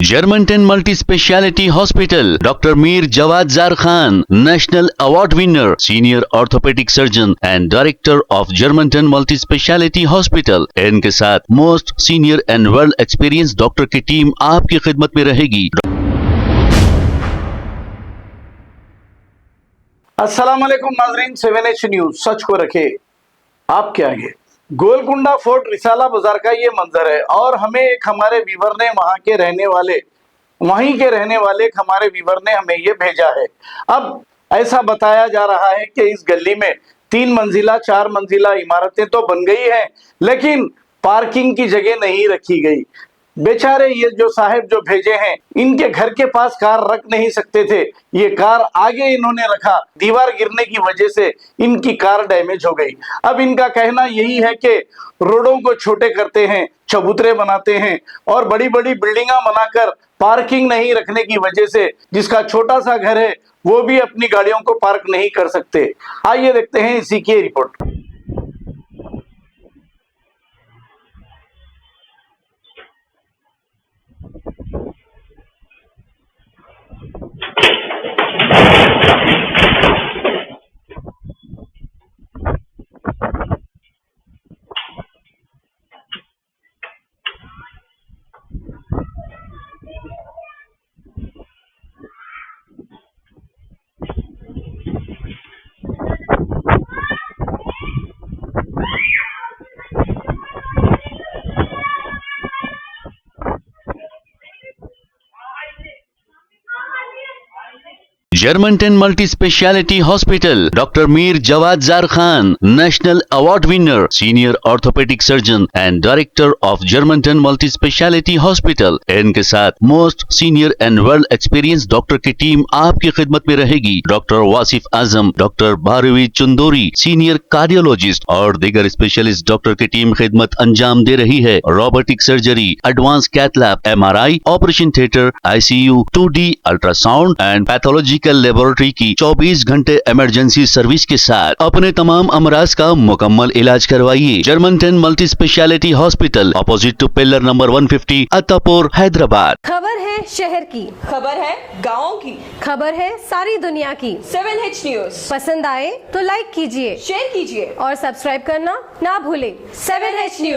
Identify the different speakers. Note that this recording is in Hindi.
Speaker 1: Germanton multi speciality hospital, doctor Mir Jawad Zar Khan, national award winner, senior orthopaedic surgeon and director of Germanton multi speciality hospital. इनके साथ most senior and well experience doctor की टीम आपकी खिदमत में रहेगी।
Speaker 2: अस्सलाम वालेकुम नाजरीन, 7H न्यूज सच को रखे आपके आगे। गोलकुंडा फोर्ट रिसाला बाजार का ये मंजर है और हमें एक हमारे वीवर ने वहीं के रहने वाले हमारे वीवर ने हमें ये भेजा है। अब ऐसा बताया जा रहा है कि इस गली में 3 मंजिला 4 मंजिला इमारतें तो बन गई हैं, लेकिन पार्किंग की जगह नहीं रखी गई। बेचारे ये जो साहब जो भेजे हैं, इनके घर के पास कार रख नहीं सकते थे, ये कार आगे इन्होंने रखा। दीवार गिरने की वजह से इनकी कार डैमेज हो गई। अब इनका कहना यही है कि रोडों को छोटे करते हैं, चबूतरे बनाते हैं और बड़ी बड़ी बिल्डिंगा बनाकर पार्किंग नहीं रखने की वजह से जिसका छोटा सा घर है वो भी अपनी गाड़ियों को पार्क नहीं कर सकते। आइए देखते हैं इसी की report.
Speaker 1: Germanton multi speciality hospital, doctor Mir Jawad Zar Khan, national award winner, senior orthopaedic surgeon and director of Germanton multi speciality hospital. इनके साथ most senior and well experience doctor की टीम आपकी खिदमत में रहेगी। Doctor Wasif Azam, doctor Bharvi Chandori, senior cardiologist और दीगर स्पेशलिस्ट डॉक्टर की टीम खिदमत अंजाम दे रही है। Robotic surgery, advance cath lab, MRI, operation theatre, ICU, 2D ultrasound and pathological laboratory की 24 घंटे इमरजेंसी सर्विस के साथ अपने तमाम अमराज का मुकम्मल इलाज करवाइए। Germanten multi speciality hospital, opposite to pillar number 150, Attapur, Hyderabad.
Speaker 3: खबर है शहर की,
Speaker 4: खबर है गाँव की,
Speaker 3: खबर है सारी दुनिया की।
Speaker 4: 7H न्यूज
Speaker 3: पसंद आए तो लाइक कीजिए,
Speaker 4: शेयर कीजिए
Speaker 3: और सब्सक्राइब करना ना भूलें।
Speaker 4: 7H news.